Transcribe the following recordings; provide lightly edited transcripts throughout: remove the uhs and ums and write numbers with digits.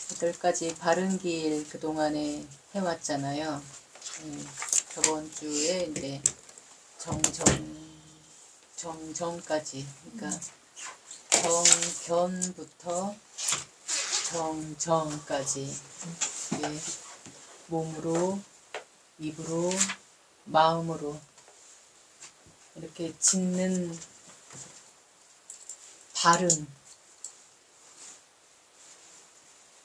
8가지 바른 길 그동안에 해왔잖아요. 저번 주에 이제 정정까지, 그러니까 정견부터 정정까지 몸으로, 입으로, 마음으로 이렇게 짓는 발음,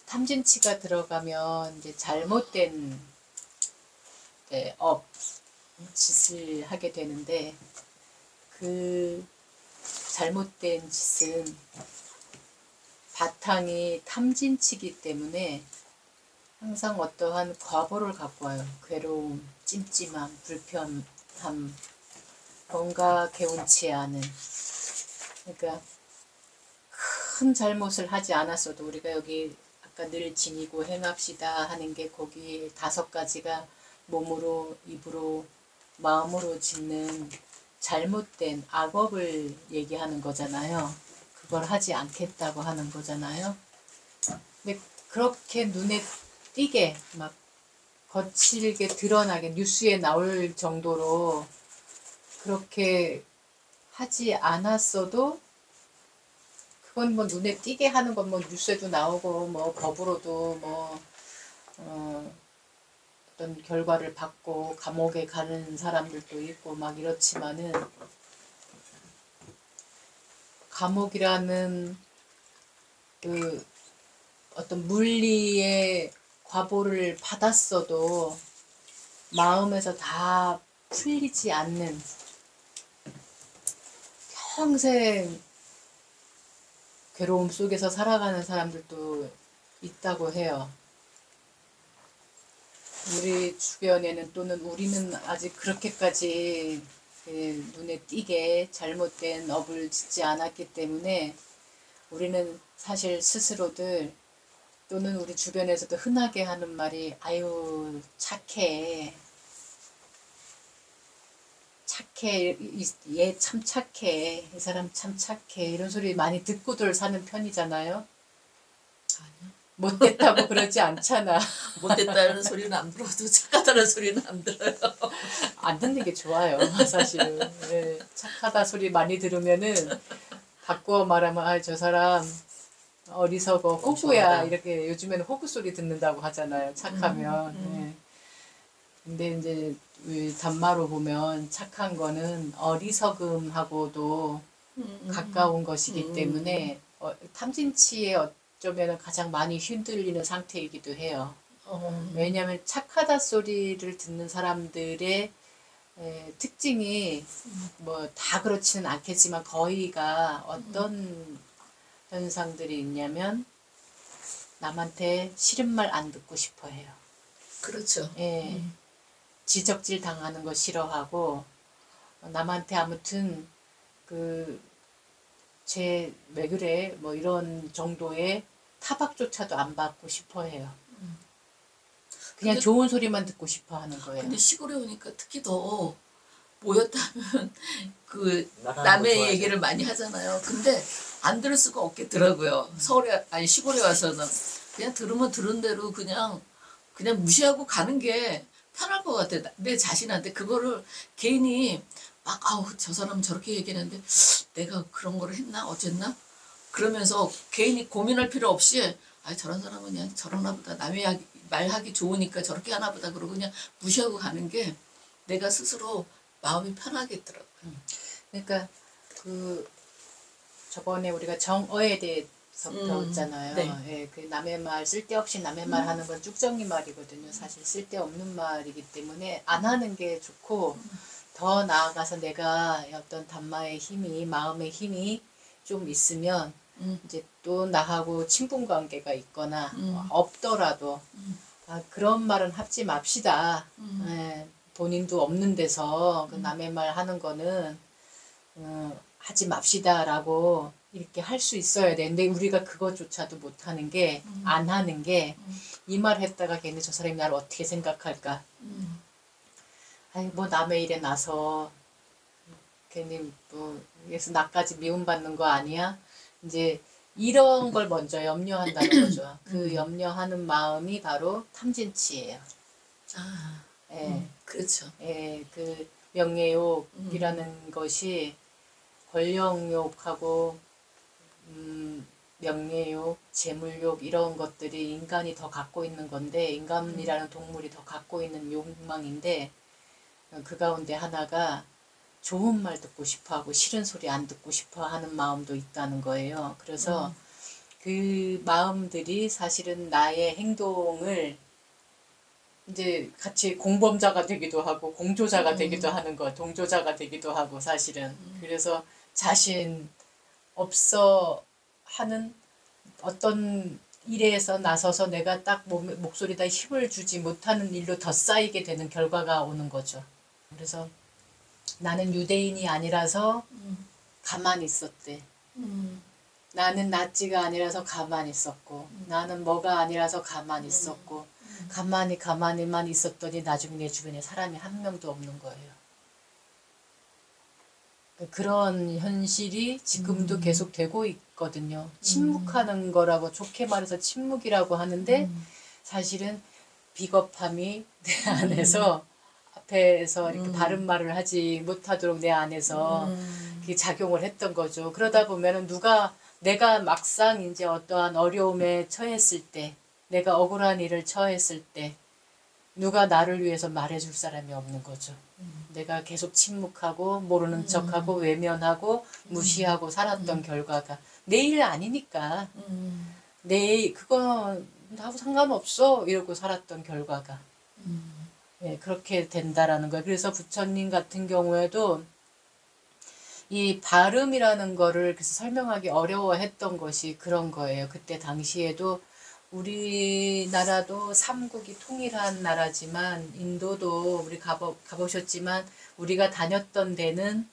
탐진치가 들어가면 이제 잘못된 짓을 하게 되는데, 그 잘못된 짓은 바탕이 탐진치기 때문에 항상 어떠한 과보를 갖고 와요. 괴로움, 찜찜함, 불편함, 뭔가 개운치 않은. 그러니까 큰 잘못을 하지 않았어도 우리가 여기 아까 늘 지니고 행합시다 하는 게 거기 5가지가 몸으로, 입으로, 마음으로 짓는 잘못된 악업을 얘기하는 거잖아요. 그걸 하지 않겠다고 하는 거잖아요. 근데 그렇게 눈에 띄게 막 거칠게 드러나게 뉴스에 나올 정도로 그렇게 하지 않았어도, 그건 뭐 눈에 띄게 하는 건 뭐 뉴스에도 나오고 뭐 법으로도 뭐 어떤 결과를 받고 감옥에 가는 사람들도 있고 막 이렇지만은, 감옥이라는 그 어떤 물리의 과보를 받았어도 마음에서 다 풀리지 않는, 평생 괴로움 속에서 살아가는 사람들도 있다고 해요. 우리 주변에는, 또는 우리는 아직 그렇게까지 눈에 띄게 잘못된 업을 짓지 않았기 때문에 우리는 사실 스스로들, 또는 우리 주변에서도 흔하게 하는 말이 아유 착해, 얘 참 착해, 이 사람 참 착해, 이런 소리 많이 듣고들 사는 편이잖아요. 아니요. 못됐다고 그러지 않잖아. 못됐다는 소리는 안 들어도 착하다는 소리는 안 들어요. 안 듣는 게 좋아요, 사실은. 착하다 소리 많이 들으면은 바꾸어 말하면 아, 저 사람 어리석어, 호구야, 이렇게 요즘에는 호구 소리 듣는다고 하잖아요, 착하면. 근데 이제 단마로 보면 착한 거는 어리석음하고도 가까운 것이기 때문에 탐진치에 어쩌면 가장 많이 흔들리는 상태이기도 해요. 왜냐하면 착하다 소리를 듣는 사람들의 특징이 뭐 다 그렇지는 않겠지만 거의가 어떤 현상들이 있냐면, 남한테 싫은 말 안 듣고 싶어 해요. 그렇죠. 지적질 당하는 거 싫어하고, 남한테 아무튼 쟤 왜 그래 뭐 이런 정도의 타박조차도 안 받고 싶어 해요. 그냥 근데, 좋은 소리만 듣고 싶어 하는 거예요. 근데 시골에 오니까 특히 더 모였다면 그 나가는 거 남의 좋아하죠. 얘기를 많이 하잖아요. 근데 안 들을 수가 없겠더라고요. 서울에, 아니 시골에 와서는 그냥 들으면 들은 대로 그냥 무시하고 가는 게 편할 것 같아. 내 자신한테 그거를 괜히 막 아우 저 사람 저렇게 얘기했는데 내가 그런 거를 했나 어쨌나 그러면서 괜히 고민할 필요 없이 아 저런 사람은 그냥 저러나 보다 남의 말하기 좋으니까 저렇게 하나 보다 그러고 그냥 무시하고 가는 게 내가 스스로 마음이 편하겠더라고요. 그러니까 저번에 우리가 정어에 대해서 배웠잖아요. 네. 그 남의 말, 쓸데없이 남의 말 하는 건 쭉정이 말이거든요. 사실 쓸데없는 말이기 때문에 안 하는 게 좋고, 더 나아가서 내가 어떤 단마의 힘이, 마음의 힘이 좀 있으면 이제 또 나하고 친분 관계가 있거나 없더라도 그런 말은 하지 맙시다. 본인도 없는 데서 그 남의 말 하는 거는 하지 맙시다라고 이렇게 할 수 있어야 돼. 근데 우리가 그것조차도 못 하는 게, 안 하는 게, 이 말 했다가 걔네 저 사람이 나를 어떻게 생각할까? 아니 뭐 남의 일에 나서 괜히 뭐 그래서 나까지 미움받는 거 아니야? 이제 이런 걸 먼저 염려한다는 거죠. 그 염려하는 마음이 바로 탐진치예요. 아, 예, 그렇죠. 예, 그 명예욕이라는 것이 권력욕하고 명예욕, 재물욕 이런 것들이 인간이 더 갖고 있는 건데 인간이라는 동물이 더 갖고 있는 욕망인데 그 가운데 하나가 좋은 말 듣고 싶어하고 싫은 소리 안 듣고 싶어하는 마음도 있다는 거예요. 그래서 그 마음들이 사실은 나의 행동을 이제 같이 공범자가 되기도 하고 공조자가 되기도 하는 거, 동조자가 되기도 하고 사실은 그래서 자신 없어 하는 어떤 일에서 나서서 내가 딱 목소리다 힘을 주지 못하는 일로 더 쌓이게 되는 결과가 오는 거죠. 그래서 나는 유대인이 아니라서 가만히 있었대. 나는 나치가 아니라서 가만히 있었고 나는 뭐가 아니라서 가만히 있었고 가만히만 있었더니 나중에 내 주변에 사람이 한 명도 없는 거예요. 그런 현실이 지금도 계속 되고 있거든요. 침묵하는 거라고 좋게 말해서 침묵이라고 하는데 사실은 비겁함이 내 안에서 앞에서 이렇게 바른 말을 하지 못하도록 내 안에서 그게 작용을 했던 거죠. 그러다 보면은 내가 막상 이제 어떠한 어려움에 처했을 때, 내가 억울한 일을 처했을 때, 누가 나를 위해서 말해줄 사람이 없는 거죠. 내가 계속 침묵하고 모르는 척하고 외면하고 무시하고 살았던 결과가 내 일 아니니까 그건 나하고 상관없어 이러고 살았던 결과가 예, 그렇게 된다라는 거예요. 그래서 부처님 같은 경우에도 이 발음이라는 거를 그래서 설명하기 어려워했던 것이 그런 거예요. 그때 당시에도 우리나라도 삼국이 통일한 나라지만 인도도 우리 가보셨지만 우리가 다녔던 데는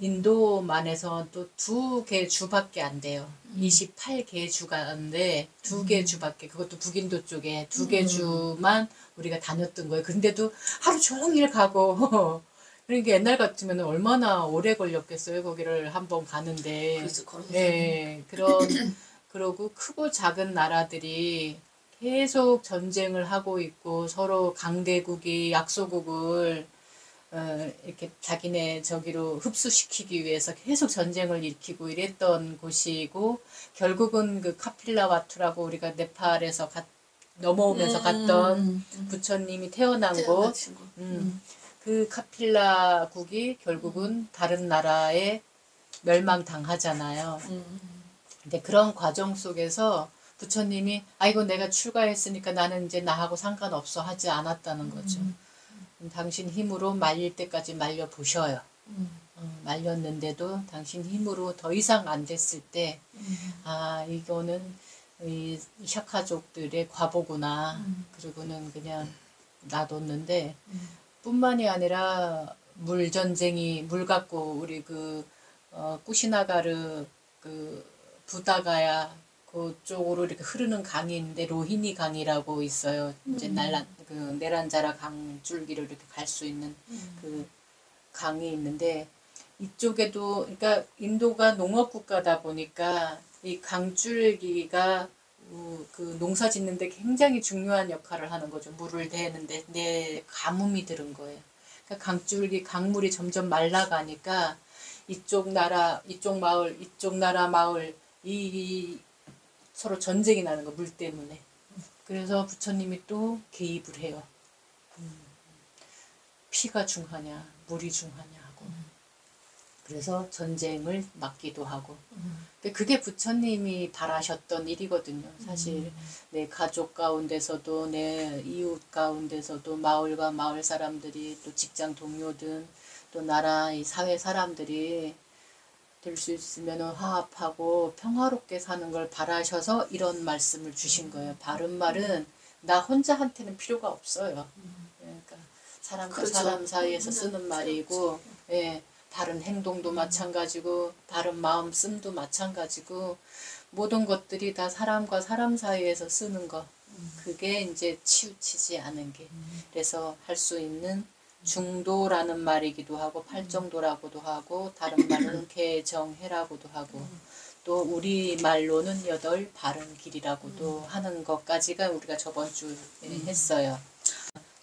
인도만에서 또 2개 주밖에 안 돼요. 28개 주가인데 2개 주밖에 그것도 북인도 쪽에 2개 주만 우리가 다녔던 거예요. 근데도 하루 종일 가고 그러니까 옛날 같으면 얼마나 오래 걸렸겠어요. 거기를 한번 가는데. 그래서 걸어서 예, 그러고 크고 작은 나라들이 계속 전쟁을 하고 있고 서로 강대국이 약소국을 이렇게 자기네 저기로 흡수시키기 위해서 계속 전쟁을 일으키고 이랬던 곳이고 결국은 그 카필라와투라고 우리가 네팔에서 넘어오면서 갔던 부처님이 태어난 곳 그 카필라국이 결국은 다른 나라에 멸망당하잖아요. 근데 그런 과정 속에서 부처님이 아이고 내가 출가했으니까 나는 이제 나하고 상관없어 하지 않았다는 거죠. 당신 힘으로 말릴 때까지 말려 보셔요. 말렸는데도 당신 힘으로 더 이상 안 됐을 때, 아, 이거는 이 샤카족들의 과보구나. 그리고는 그냥 놔뒀는데, 뿐만이 아니라 물 갖고 우리 쿠시나가르 부다가야 그쪽으로 이렇게 흐르는 강이 있는데 로히니 강이라고 있어요. 이제 네란자라 강 줄기를 이렇게 갈 수 있는 그 강이 있는데 이쪽에도 그러니까 인도가 농업 국가다 보니까 이 강줄기가 그 농사 짓는데 굉장히 중요한 역할을 하는 거죠. 물을 대는데 내 가뭄이 들은 거예요. 그러니까 강물이 점점 말라가니까 이쪽 나라, 이쪽 마을, 이쪽 나라 마을 이 서로 전쟁이 나는 거 물 때문에. 그래서 부처님이 또 개입을 해요. 피가 중하냐, 물이 중하냐 하고. 그래서 전쟁을 막기도 하고. 근데 그게 부처님이 바라셨던 일이거든요. 사실 내 가족 가운데서도 내 이웃 가운데서도 마을과 마을 사람들이 또 직장 동료든 또 나라 이 사회 사람들이 될 수 있으면 화합하고 평화롭게 사는 걸 바라셔서 이런 말씀을 주신 거예요. 바른 말은 나 혼자한테는 필요가 없어요. 그러니까 사람과 그렇죠. 사람 사이에서 쓰는 말이고, 예, 바른 행동도 마찬가지고, 바른 마음씀도 마찬가지고, 모든 것들이 다 사람과 사람 사이에서 쓰는 것. 그게 이제 치우치지 않은 게. 그래서 할 수 있는 중도라는 말이기도 하고 팔정도라고도 하고 다른 말로는 개정해라고도 하고 또 우리말로는 여덟 바른 길이라고도 하는 것까지가 우리가 저번 주에 했어요.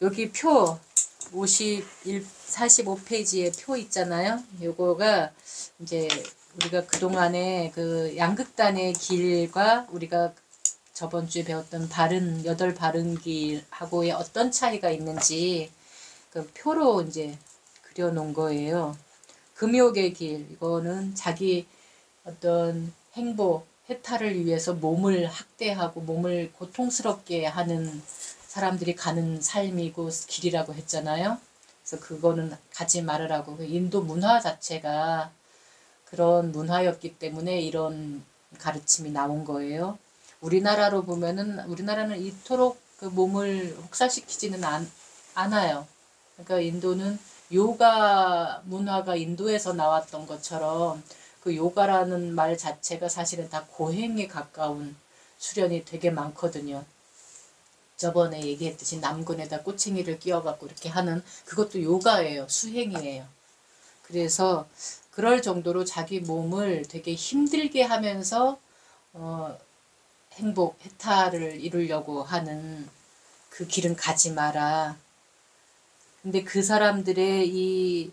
여기 표 45페이지에 표 있잖아요. 요거가 이제 우리가 그동안에 그 양극단의 길과 우리가 저번 주에 배웠던 여덟 바른 길하고의 어떤 차이가 있는지 그 표로 이제 그려놓은 거예요. 금욕의 길, 이거는 자기 어떤 행복, 해탈을 위해서 몸을 학대하고 몸을 고통스럽게 하는 사람들이 가는 삶이고 길이라고 했잖아요. 그래서 그거는 가지 말으라고. 인도 문화 자체가 그런 문화였기 때문에 이런 가르침이 나온 거예요. 우리나라로 보면은 우리나라는 이토록 그 몸을 혹사시키지는 않아요. 그러니까 인도는 요가 문화가 인도에서 나왔던 것처럼 그 요가라는 말 자체가 사실은 다 고행에 가까운 수련이 되게 많거든요. 저번에 얘기했듯이 남근에다 꼬챙이를 끼워갖고 이렇게 하는 그것도 요가예요. 수행이에요. 그래서 그럴 정도로 자기 몸을 되게 힘들게 하면서 행복, 해탈을 이루려고 하는 그 길은 가지 마라. 근데 그 사람들의 이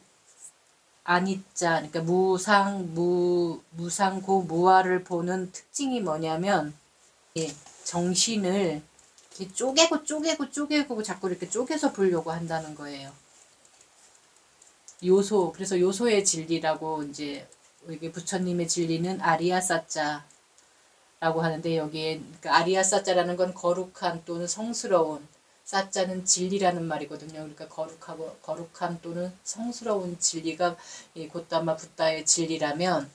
아니자, 그러니까 무상고, 무아를 보는 특징이 뭐냐면, 정신을 이렇게 쪼개고 자꾸 이렇게 쪼개서 보려고 한다는 거예요. 그래서 요소의 진리라고 이제 여기 부처님의 진리는 아리아사자라고 하는데 여기에 그러니까 아리아사자라는 건 거룩한 또는 성스러운, 사자는 진리라는 말이거든요. 그러니까 거룩함 또는 성스러운 진리가 이 고타마 붓다의 진리라면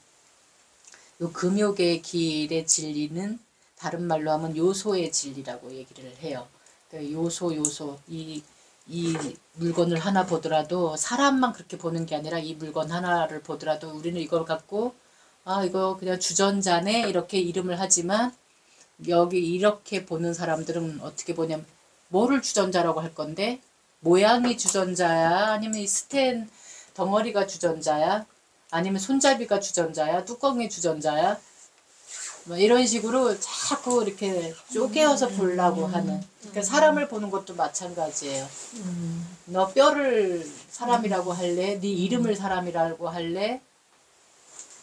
요 금욕의 길의 진리는 다른 말로 하면 요소의 진리라고 얘기를 해요. 그러니까 요소 이 물건을 하나 보더라도 사람만 그렇게 보는 게 아니라 이 물건 하나를 보더라도 우리는 이걸 갖고 이거 그냥 주전자네 이렇게 이름을 하지만 여기 이렇게 보는 사람들은 어떻게 보냐면 뭐를 주전자라고 할 건데 모양이 주전자야 아니면 이 스텐 덩어리가 주전자야 아니면 손잡이가 주전자야 뚜껑이 주전자야 뭐 이런 식으로 자꾸 이렇게 쪼개어서 보려고 하는 그러니까 사람을 보는 것도 마찬가지예요. 너 뼈를 사람이라고 할래? 네 이름을 사람이라고 할래?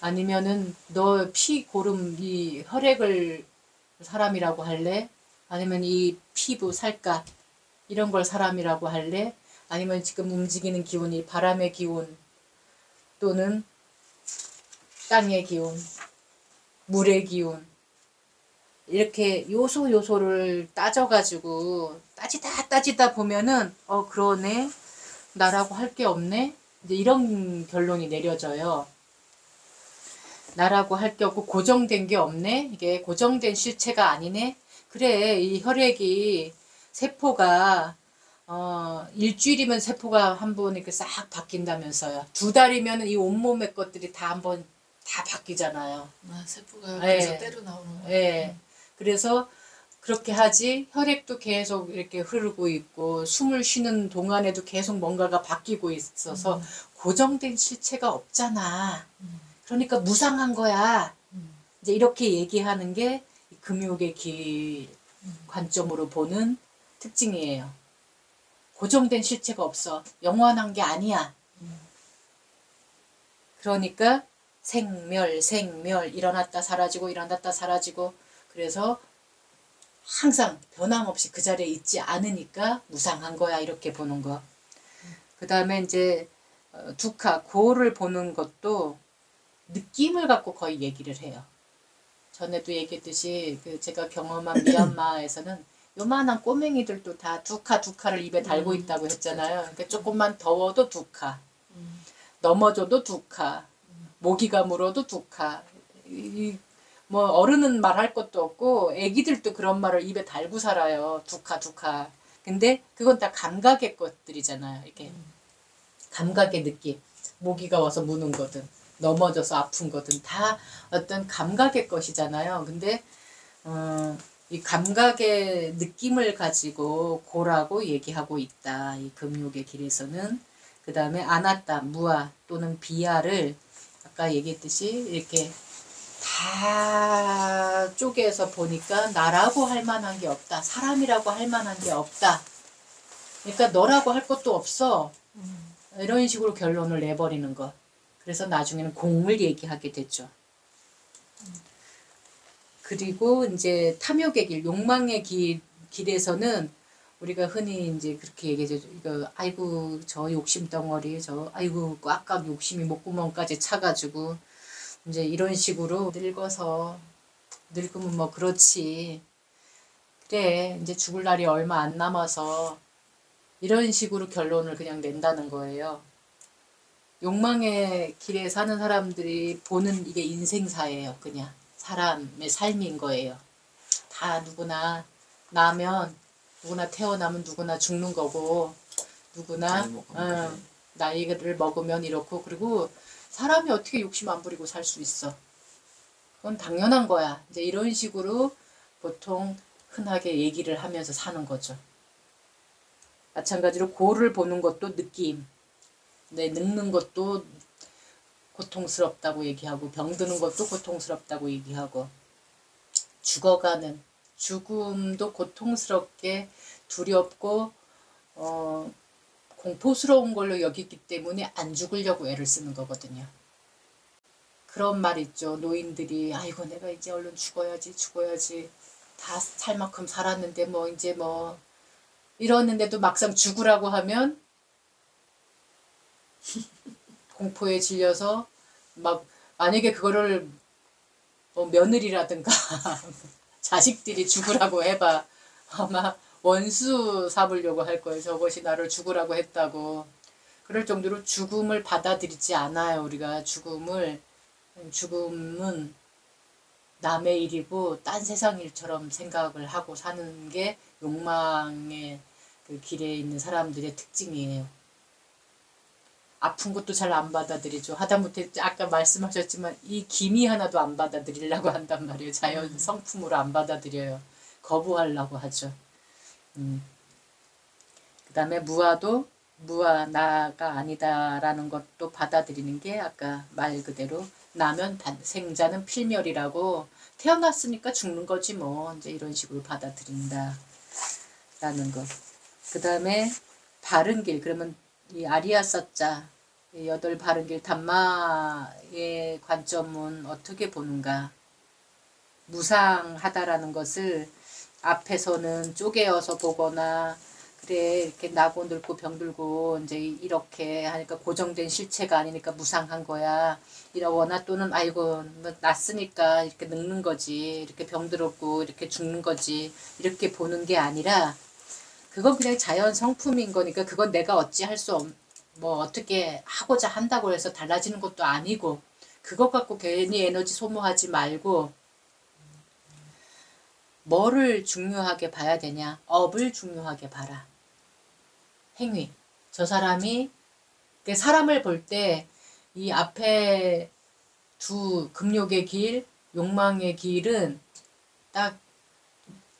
아니면은 너 피 고름 이 혈액을 사람이라고 할래? 아니면 이 피부 살갗 이런 걸 사람이라고 할래? 아니면 지금 움직이는 기운이 바람의 기운 또는 땅의 기운 물의 기운 이렇게 요소를 따져가지고 따지다 보면은 그러네 나라고 할 게 없네 이제 이런 결론이 내려져요. 나라고 할 게 없고 고정된 게 없네 이게 고정된 실체가 아니네 그래 이 혈액이 세포가 일주일이면 세포가 한번 이렇게 싹 바뀐다면서요. 2달이면 이 온몸의 것들이 다 한번 다 바뀌잖아요. 세포가 그래서 때로 나오는 거예요. 그래서 그렇게 하지 혈액도 계속 이렇게 흐르고 있고 숨을 쉬는 동안에도 계속 뭔가가 바뀌고 있어서 고정된 실체가 없잖아. 그러니까 무상한 거야. 이제 이렇게 얘기하는 게 금욕의 길 관점으로 보는 특징이에요. 고정된 실체가 없어. 영원한 게 아니야. 그러니까 생멸 일어났다 사라지고 그래서 항상 변함없이 그 자리에 있지 않으니까 무상한 거야 이렇게 보는 거. 그 다음에 이제 두카 고를 보는 것도 느낌을 갖고 거의 얘기를 해요. 전에도 얘기했듯이 제가 경험한 미얀마에서는 요만한 꼬맹이들도 다 두카를 입에 달고 있다고 했잖아요. 그러니까 조금만 더워도 두카, 넘어져도 두카, 모기가 물어도 두카. 뭐 어른은 말할 것도 없고 애기들도 그런 말을 입에 달고 살아요. 두카. 근데 그건 다 감각의 것들이잖아요. 이렇게 감각의 느낌. 모기가 와서 무는 거든 넘어져서 아픈 거든 다 어떤 감각의 것이잖아요. 근데 이 감각의 느낌을 가지고 고라고 얘기하고 있다. 이 금욕의 길에서는. 그 다음에 아나타, 무아 또는 비아를 아까 얘기했듯이 이렇게 다 쪼개서 보니까 나라고 할 만한 게 없다. 사람이라고 할 만한 게 없다. 그러니까 너라고 할 것도 없어. 이런 식으로 결론을 내버리는 것. 그래서 나중에는 공을 얘기하게 됐죠. 그리고 이제 탐욕의 길, 욕망의 길에서는 우리가 흔히 이제 그렇게 얘기하죠. 이거 아이고 저 욕심 덩어리, 저 아이고 꽉꽉 욕심이 목구멍까지 차가지고 이제 이런 식으로 늙으면 뭐 그렇지. 그래 이제 죽을 날이 얼마 안 남아서 이런 식으로 결론을 그냥 낸다는 거예요. 욕망의 길에 사는 사람들이 보는 이게 인생사예요. 그냥 사람의 삶인 거예요. 다 누구나 태어나면 누구나 죽는 거고 누구나 나이를 먹으면 이렇고 그리고 사람이 어떻게 욕심 안 부리고 살 수 있어. 그건 당연한 거야. 이제 이런 식으로 보통 흔하게 얘기를 하면서 사는 거죠. 마찬가지로 고를 보는 것도 느낌. 늙는 것도 고통스럽다고 얘기하고 병드는 것도 고통스럽다고 얘기하고 죽어가는 죽음도 고통스럽게 두렵고 공포스러운 걸로 여기기 때문에 안 죽으려고 애를 쓰는 거거든요. 그런 말 있죠. 노인들이 아이고 내가 이제 얼른 죽어야지 다 살 만큼 살았는데 뭐 이제 뭐 이러는데도 막상 죽으라고 하면 공포에 질려서 막 만약에 그거를 뭐 며느리라든가 자식들이 죽으라고 해봐 아마 원수 삼으려고 할 거예요. 저것이 나를 죽으라고 했다고. 그럴 정도로 죽음을 받아들이지 않아요. 우리가 죽음은 남의 일이고 딴 세상 일처럼 생각을 하고 사는 게 욕망의 그 길에 있는 사람들의 특징이에요. 아픈 것도 잘 안 받아들이죠. 하다못해 아까 말씀하셨지만 이 기미 하나도 안 받아들이려고 한단 말이에요. 자연 성품으로 안 받아들여요. 거부하려고 하죠. 그 다음에 무아 나가 아니다라는 것도 받아들이는 게 아까 말 그대로 나면 생자는 필멸이라고 태어났으니까 죽는 거지 뭐 이제 이런 식으로 받아들인다라는 것. 그 다음에 바른 길 그러면 이 아리아사자 이 8 바른 길 담마의 관점은 어떻게 보는가? 무상하다라는 것을 앞에서는 쪼개어서 보거나 그래 이렇게 나고 늙고 병들고 이제 이렇게 하니까 고정된 실체가 아니니까 무상한 거야 이러거나 또는 아이고 뭐 났으니까 이렇게 늙는 거지 이렇게 병들었고 이렇게 죽는 거지 이렇게 보는 게 아니라 그건 그냥 자연 성품인 거니까 그건 내가 어찌할 수 뭐 어떻게 하고자 한다고 해서 달라지는 것도 아니고 그것 갖고 괜히 에너지 소모하지 말고 뭐를 중요하게 봐야 되냐? 업을 중요하게 봐라. 행위. 저 사람이 사람을 볼 때 이 앞에 두 금욕의 길, 욕망의 길은 딱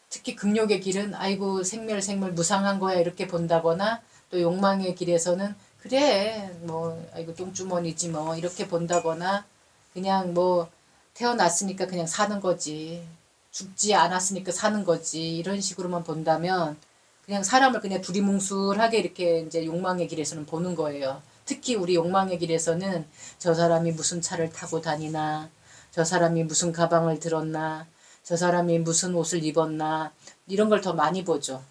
특히 금욕의 길은 아이고 생멸 무상한 거야 이렇게 본다거나 또 욕망의 길에서는 그래 뭐 아이고 똥주머니지 뭐 이렇게 본다거나 그냥 뭐 태어났으니까 그냥 사는 거지 죽지 않았으니까 사는 거지 이런 식으로만 본다면 그냥 사람을 그냥 두리뭉술하게 이렇게 이제 욕망의 길에서는 보는 거예요. 특히 우리 욕망의 길에서는 저 사람이 무슨 차를 타고 다니나 저 사람이 무슨 가방을 들었나 저 사람이 무슨 옷을 입었나 이런 걸 더 많이 보죠.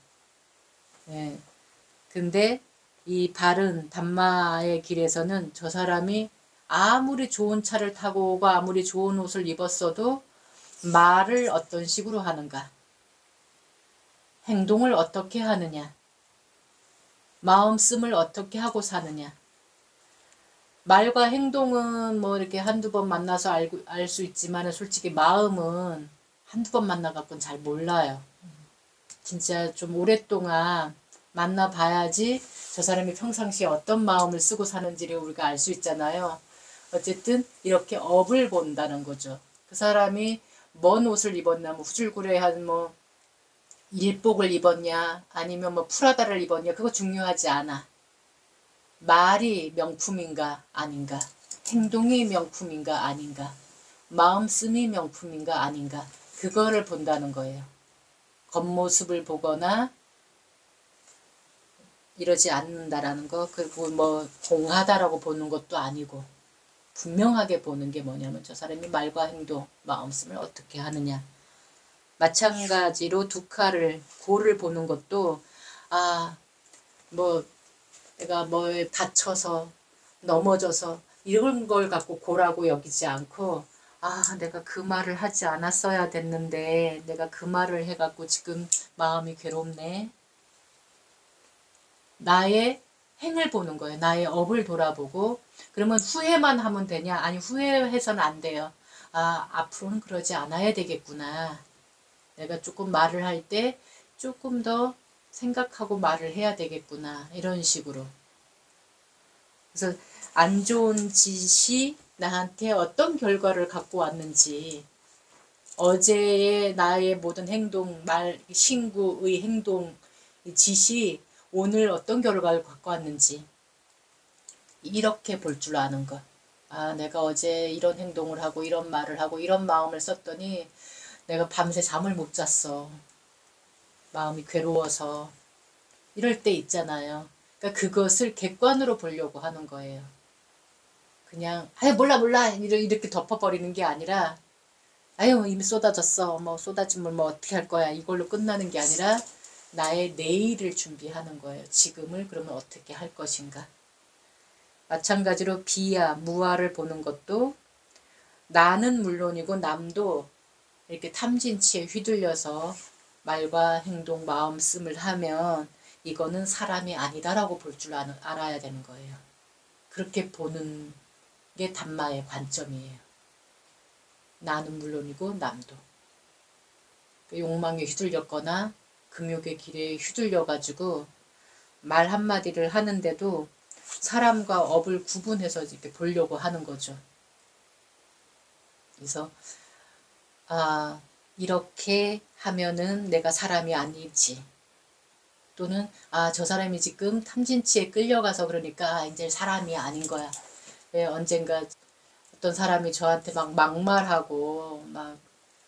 예. 근데 이 바른 담마의 길에서는 저 사람이 아무리 좋은 차를 타고 오고 아무리 좋은 옷을 입었어도 말을 어떤 식으로 하는가 행동을 어떻게 하느냐 마음씀을 어떻게 하고 사느냐 말과 행동은 뭐 이렇게 한두 번 만나서 알 수 있지만 솔직히 마음은 한두 번 만나갖고는 잘 몰라요. 진짜 좀 오랫동안 만나봐야지 저 사람이 평상시에 어떤 마음을 쓰고 사는지를 우리가 알 수 있잖아요. 어쨌든 이렇게 업을 본다는 거죠. 그 사람이 뭔 옷을 입었나 뭐 후줄구레한 뭐 일복을 입었냐 아니면 뭐 프라다를 입었냐 그거 중요하지 않아. 말이 명품인가 아닌가 행동이 명품인가 아닌가 마음씀이 명품인가 아닌가 그거를 본다는 거예요. 겉모습을 보거나 이러지 않는다라는 거, 그리고 뭐 공하다라고 보는 것도 아니고 분명하게 보는 게 뭐냐면 저 사람이 말과 행동, 마음씀을 어떻게 하느냐. 마찬가지로 두카를, 고를 보는 것도 뭐 내가 뭐에 다쳐서 넘어져서 이런 걸 갖고 고라고 여기지 않고 내가 그 말을 하지 않았어야 됐는데 내가 그 말을 해갖고 지금 마음이 괴롭네. 나의 행을 보는 거예요. 나의 업을 돌아보고 그러면 후회만 하면 되냐? 아니 후회해서는 안 돼요. 앞으로는 그러지 않아야 되겠구나. 내가 조금 말을 할 때 조금 더 생각하고 말을 해야 되겠구나. 이런 식으로. 그래서 안 좋은 짓이 나한테 어떤 결과를 갖고 왔는지 어제의 나의 모든 행동, 말, 신구의 행동, 짓이 오늘 어떤 결과를 갖고 왔는지 이렇게 볼 줄 아는 것. 내가 어제 이런 행동을 하고 이런 말을 하고 이런 마음을 썼더니 내가 밤새 잠을 못 잤어. 마음이 괴로워서. 이럴 때 있잖아요. 그러니까 그것을 객관으로 보려고 하는 거예요. 그냥 몰라 이렇게 덮어버리는 게 아니라 이미 쏟아졌어. 뭐 쏟아진 물 뭐 어떻게 할 거야. 이걸로 끝나는 게 아니라 나의 내일을 준비하는 거예요. 지금을 그러면 어떻게 할 것인가. 마찬가지로 비야, 무아를 보는 것도 나는 물론이고 남도 이렇게 탐진치에 휘둘려서 말과 행동, 마음씀을 하면 이거는 사람이 아니다라고 볼 줄 알아야 되는 거예요. 그렇게 보는 게 담마의 관점이에요. 나는 물론이고 남도. 욕망에 휘둘렸거나 금욕의 길에 휘둘려가지고 말 한마디를 하는데도 사람과 업을 구분해서 이렇게 보려고 하는 거죠. 그래서 이렇게 하면은 내가 사람이 아니지. 또는 저 사람이 지금 탐진치에 끌려가서 그러니까 이제 사람이 아닌 거야. 왜 언젠가 어떤 사람이 저한테 막 막말하고 막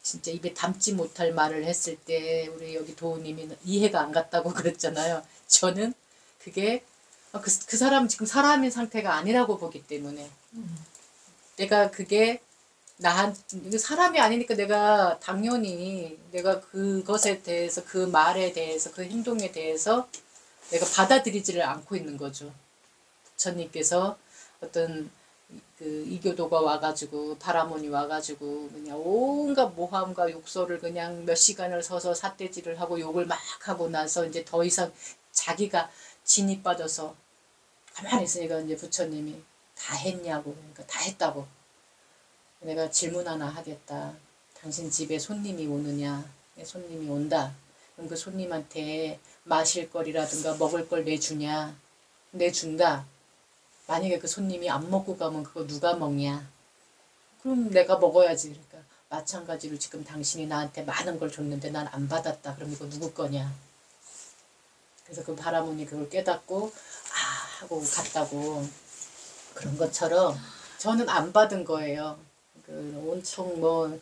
진짜 입에 담지 못할 말을 했을 때 우리 여기 도우님이 이해가 안 갔다고 그랬잖아요. 저는 그게 그 사람 지금 사람인 상태가 아니라고 보기 때문에 내가 그게 사람이 아니니까 내가 당연히 내가 그것에 대해서 그 말에 대해서 그 행동에 대해서 내가 받아들이지를 않고 있는 거죠. 부처님께서 어떤 그 이교도가 와가지고 바라몬이 와가지고 그냥 온갖 모함과 욕설을 그냥 몇 시간을 서서 삿대질을 하고 욕을 막 하고 나서 이제 더 이상 자기가 진이 빠져서 가만히 있으니까 이제 부처님이 다 했냐고. 그러니까 다 했다고. 내가 질문 하나 하겠다. 당신 집에 손님이 오느냐? 손님이 온다. 그럼 그 손님한테 마실 거리라든가 먹을 걸 내주냐? 내준다. 만약에 그 손님이 안 먹고 가면 그거 누가 먹냐? 그럼 내가 먹어야지. 그러니까 마찬가지로 지금 당신이 나한테 많은 걸 줬는데 난 안 받았다. 그럼 이거 누구 거냐? 그래서 그 바라문이 그걸 깨닫고 하고 갔다고. 그런 것처럼 저는 안 받은 거예요. 엄청 뭐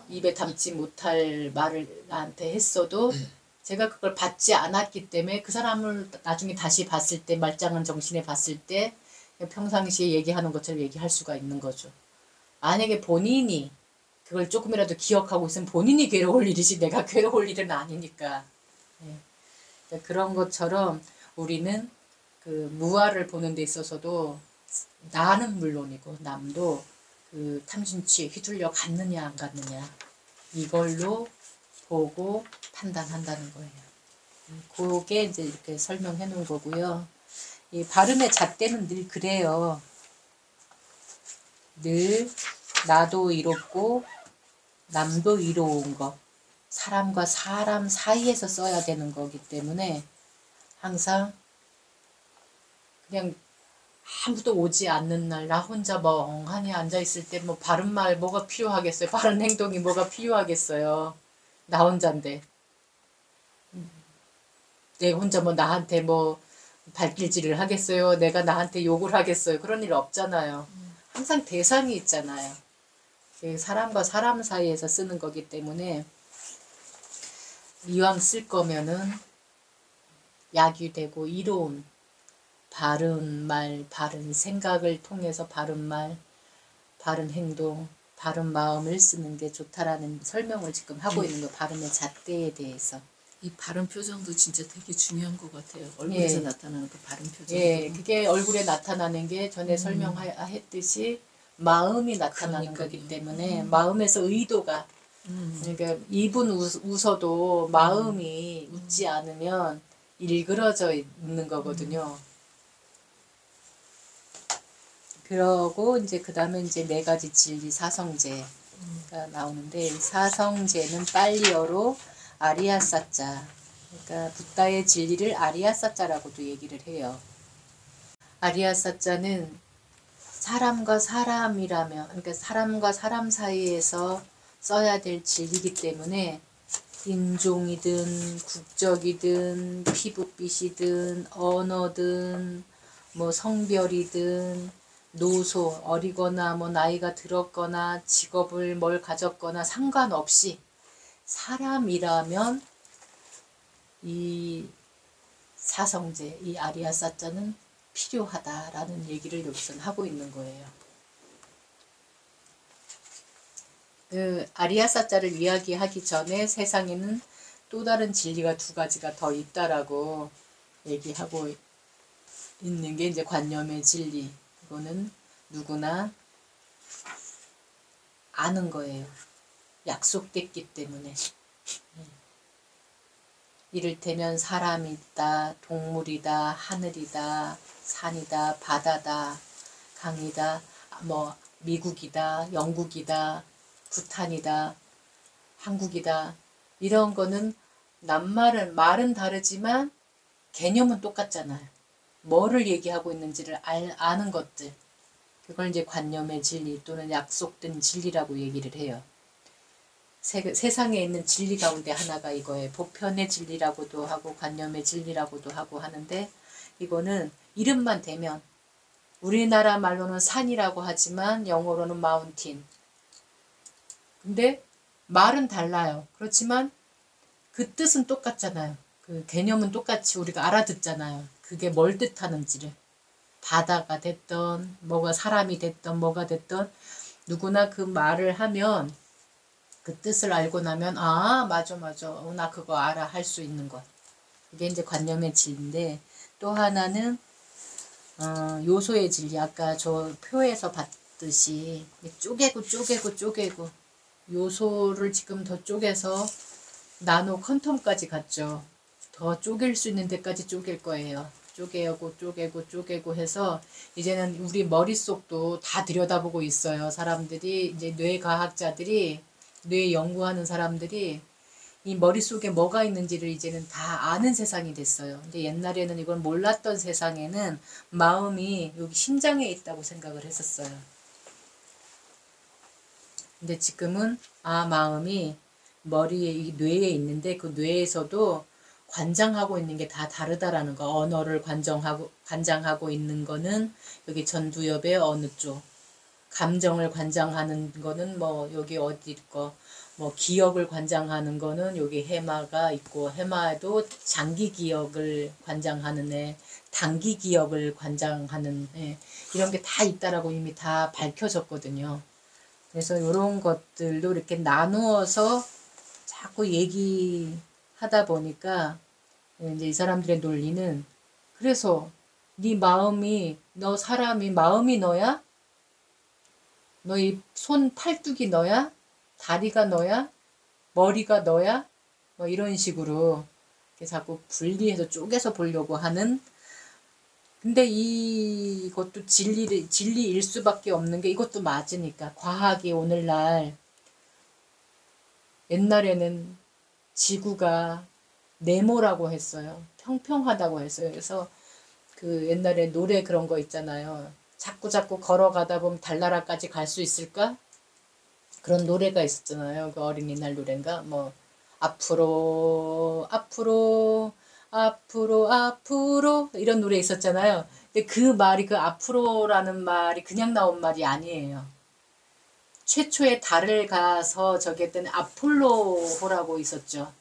입에 담지 못할 말을 나한테 했어도 제가 그걸 받지 않았기 때문에 그 사람을 나중에 다시 봤을 때 말짱한 정신에 봤을 때 평상시에 얘기하는 것처럼 얘기할 수가 있는 거죠. 만약에 본인이 그걸 조금이라도 기억하고 있으면 본인이 괴로울 일이지 내가 괴로울 일은 아니니까. 그런 것처럼 우리는 그 무아를 보는 데 있어서도 나는 물론이고 남도 그 탐진치에 휘둘려 갔느냐 안 갔느냐 이걸로 보고 판단한다는 거예요. 그게 이제 이렇게 설명해 놓은 거고요. 이 발음의 잣대는 늘 그래요. 늘 나도 이롭고 남도 이로운 거. 사람과 사람 사이에서 써야 되는 거기 때문에 항상 그냥 아무도 오지 않는 날 나 혼자 멍하니 앉아있을 때 뭐 바른 말 뭐가 필요하겠어요. 바른 행동이 뭐가 필요하겠어요. 나 혼자인데. 내 혼자 뭐 나한테 뭐 발길질을 하겠어요. 내가 나한테 욕을 하겠어요. 그런 일 없잖아요. 항상 대상이 있잖아요. 사람과 사람 사이에서 쓰는 거기 때문에 이왕 쓸 거면은 약유되고 이로운 바른 말, 바른 생각을 통해서 바른 말, 바른 행동, 바른 마음을 쓰는 게 좋다라는 설명을 지금 하고 있는 거, 발음의 잣대에 대해서. 이 발음 표정도 진짜 되게 중요한 것 같아요. 얼굴에서 예. 나타나는 그 발음 표정도. 예, 그게 얼굴에 나타나는 게 전에 설명했듯이 마음이 나타나는 거기 때문에 마음에서 의도가 그러니까 입은 웃어도 마음이 웃지 않으면 일그러져 있는 거거든요. 그러고 이제 그 다음에 이제 네 가지 진리 사성제가 나오는데 사성제는 빨리어로 아리아사자 그러니까 붓다의 진리를 아리아사자라고도 얘기를 해요. 아리아사자는 사람과 사람이라면 그러니까 사람과 사람 사이에서 써야 될 진리이기 때문에 인종이든 국적이든 피부빛이든 언어든 뭐 성별이든 노소 어리거나 뭐 나이가 들었거나 직업을 뭘 가졌거나 상관없이 사람이라면 이 사성제 이 아리아사자는 필요하다라는 얘기를 여기서 하고 있는 거예요. 그 아리아사자를 이야기하기 전에 세상에는 또 다른 진리가 두 가지가 더 있다라고 얘기하고 있는 게 이제 관념의 진리. 이거는 누구나 아는 거예요. 약속됐기 때문에. 이를테면 사람이다, 동물이다, 하늘이다, 산이다, 바다다, 강이다, 뭐 미국이다, 영국이다, 부탄이다, 한국이다. 이런 거는 말은 다르지만 개념은 똑같잖아요. 뭐를 얘기하고 있는지를 아는 것들. 그걸 이제 관념의 진리 또는 약속된 진리라고 얘기를 해요. 세상에 있는 진리 가운데 하나가 이거예요. 보편의 진리라고도 하고 관념의 진리라고도 하고 하는데 이거는 이름만 대면 우리나라 말로는 산이라고 하지만 영어로는 마운틴. 근데 말은 달라요. 그렇지만 그 뜻은 똑같잖아요. 그 개념은 똑같이 우리가 알아듣잖아요. 그게 뭘 뜻하는지를. 바다가 됐던 뭐가 사람이 됐던 뭐가 됐던 누구나 그 말을 하면 그 뜻을 알고 나면 아 맞아 나 그거 알아 할 수 있는 것. 이게 이제 관념의 진리인데 또 하나는 요소의 진리. 아까 저 표에서 봤듯이 쪼개고 요소를 지금 더 쪼개서 나노 퀀텀까지 갔죠. 더 쪼갤 수 있는 데까지 쪼갤 거예요. 쪼개고 해서 이제는 우리 머릿속도 다 들여다보고 있어요. 사람들이 이제 뇌과학자들이 뇌 연구하는 사람들이 이 머릿속에 뭐가 있는지를 이제는 다 아는 세상이 됐어요. 근데 옛날에는 이걸 몰랐던 세상에는 마음이 여기 심장에 있다고 생각을 했었어요. 근데 지금은 마음이 머리에 뇌에 있는데 그 뇌에서도 관장하고 있는 게 다 다르다라는 거. 언어를 관장하고 있는 거는 여기 전두엽의 어느 쪽. 감정을 관장하는 거는 뭐 여기 어디 거. 뭐 기억을 관장하는 거는 여기 해마가 있고 해마에도 장기 기억을 관장하는 애, 단기 기억을 관장하는 애 이런 게 다 있다라고 이미 다 밝혀졌거든요. 그래서 이런 것들도 이렇게 나누어서 자꾸 얘기하다 보니까 이제 이 사람들의 논리는 그래서 네 마음이 너 사람이 마음이 너야? 너 이 손 팔뚝이 너야? 다리가 너야? 머리가 너야? 뭐 이런 식으로 이렇게 자꾸 분리해서 쪼개서 보려고 하는 근데 이것도 진리일 수밖에 없는 게 이것도 맞으니까 과학이 오늘날 옛날에는 지구가 네모라고 했어요. 평평하다고 했어요. 그래서 그 옛날에 노래 그런 거 있잖아요. 자꾸 걸어가다 보면 달나라까지 갈 수 있을까? 그런 노래가 있었잖아요. 그 어린이날 노래인가? 뭐 앞으로 이런 노래 있었잖아요. 근데 그 말이 그 앞으로라는 말이 그냥 나온 말이 아니에요. 최초의 달을 가서 저기 했던 아폴로호라고 있었죠.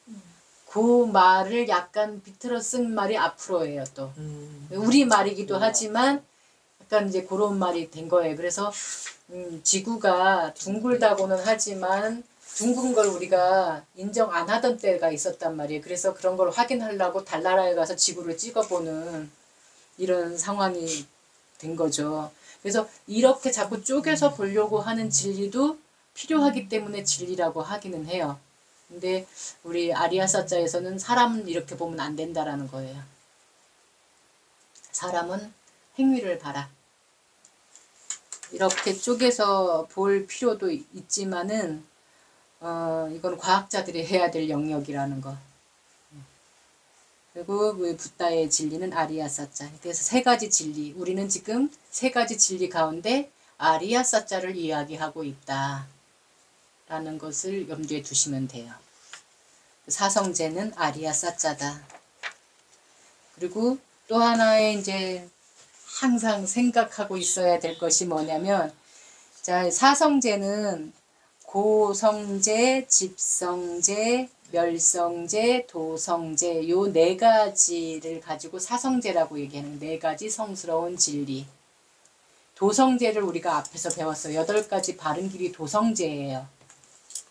그 말을 약간 비틀어 쓴 말이 아프로예요 또. 우리 말이기도 하지만 약간 이제 그런 말이 된 거예요. 그래서 지구가 둥글다고는 하지만 둥근 걸 우리가 인정 안 하던 때가 있었단 말이에요. 그래서 그런 걸 확인하려고 달나라에 가서 지구를 찍어보는 이런 상황이 된 거죠. 그래서 이렇게 자꾸 쪼개서 보려고 하는 진리도 필요하기 때문에 진리라고 하기는 해요. 근데 우리 아리아사자에서는 사람은 이렇게 보면 안 된다라는 거예요. 사람은 행위를 봐라. 이렇게 쪼개서 볼 필요도 있지만은 이건 과학자들이 해야 될 영역이라는 거. 그리고 붓다의 진리는 아리아사자. 그래서 세 가지 진리. 우리는 지금 세 가지 진리 가운데 아리아사자를 이야기하고 있다. 라는 것을 염두에 두시면 돼요. 사성제는 아리아사자다. 그리고 또 하나의 이제 항상 생각하고 있어야 될 것이 뭐냐면, 자, 사성제는 고성제, 집성제, 멸성제, 도성제 요 네 가지를 가지고 사성제라고 얘기하는 네 가지 성스러운 진리. 도성제를 우리가 앞에서 배웠어요. 8가지 바른 길이 도성제예요.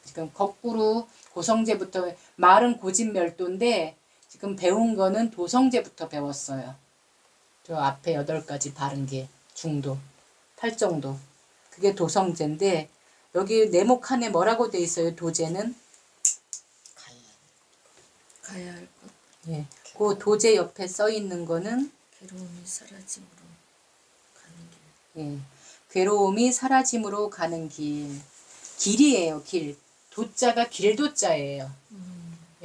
지금 거꾸로 고성제부터 말은 고집멸도인데 지금 배운 거는 도성제부터 배웠어요. 저 앞에 8가지 바른 길, 중도, 팔정도. 그게 도성제인데 여기 네모 칸에 뭐라고 돼 있어요? 도제는? 가야 할 것. 예. 그 도제 옆에 써 있는 거는 괴로움이 사라짐으로 가는 길. 예. 괴로움이 사라짐으로 가는 길. 길이에요, 길. 도자가 길도자예요.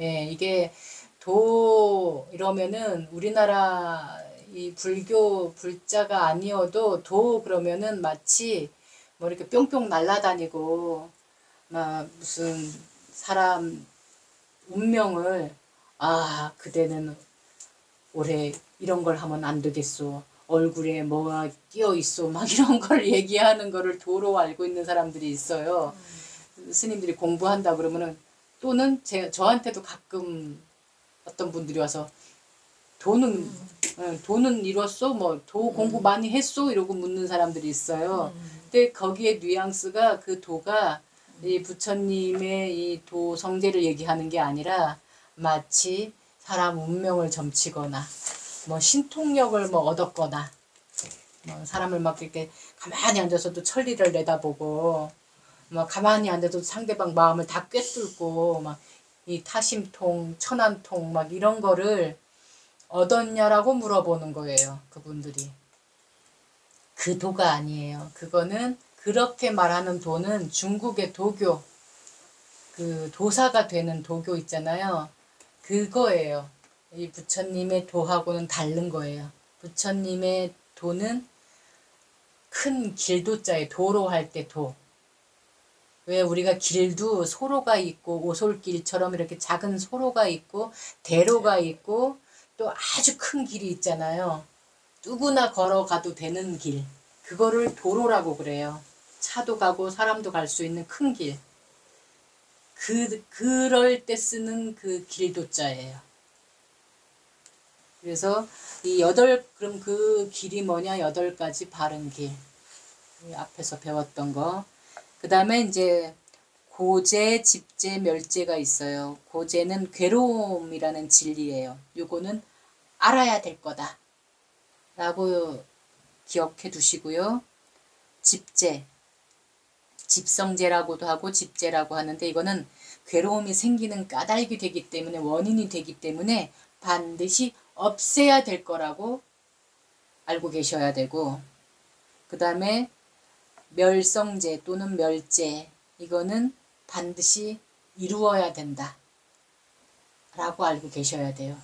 예, 이게 도 이러면은 우리나라 이 불교 불자가 아니어도 도 그러면은 마치 뭐 이렇게 뿅뿅 날아다니고 막 무슨 사람 운명을 그대는 올해 이런 걸 하면 안 되겠소. 얼굴에 뭐가 끼어 있어. 막 이런 걸 얘기하는 거를 도로 알고 있는 사람들이 있어요. 스님들이 공부한다 그러면은 또는 저한테도 가끔 어떤 분들이 와서 돈은 이뤘어? 뭐 도 공부 많이 했어? 이러고 묻는 사람들이 있어요. 근데 거기에 뉘앙스가 그 도가 이 부처님의 이 도 성제를 얘기하는 게 아니라 마치 사람 운명을 점치거나 뭐 신통력을 뭐 얻었거나 뭐 사람을 막 이렇게 가만히 앉아서도 천리를 내다보고 막 가만히 앉아도 상대방 마음을 다 꿰뚫고 막 이 타심통, 천안통 막 이런 거를 얻었냐라고 물어보는 거예요. 그분들이. 그 도가 아니에요. 그거는 그렇게 말하는 도는 중국의 도교, 그 도사가 되는 도교 있잖아요. 그거예요. 이 부처님의 도하고는 다른 거예요. 부처님의 도는 큰 길도자에 도로 할 때 도. 왜 우리가 길도 소로가 있고 오솔길처럼 이렇게 작은 소로가 있고 대로가 있고 또 아주 큰 길이 있잖아요. 누구나 걸어가도 되는 길. 그거를 도로라고 그래요. 차도 가고 사람도 갈 수 있는 큰 길. 그럴 때 쓰는 그 길도자예요. 그래서 그럼 그 길이 뭐냐? 8가지 바른 길. 앞에서 배웠던 거. 그 다음에 이제 고제, 집제, 멸제가 있어요. 고제는 괴로움이라는 진리예요. 요거는 알아야 될 거다. 라고 기억해 두시고요. 집제, 집성제라고도 하고 집제라고 하는데 이거는 괴로움이 생기는 까닭이 되기 때문에 원인이 되기 때문에 반드시 없애야 될 거라고 알고 계셔야 되고 그 다음에 멸성제 또는 멸제 이거는 반드시 이루어야 된다 라고 알고 계셔야 돼요.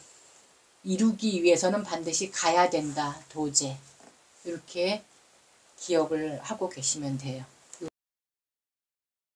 이루기 위해서는 반드시 가야 된다. 도제 이렇게 기억을 하고 계시면 돼요.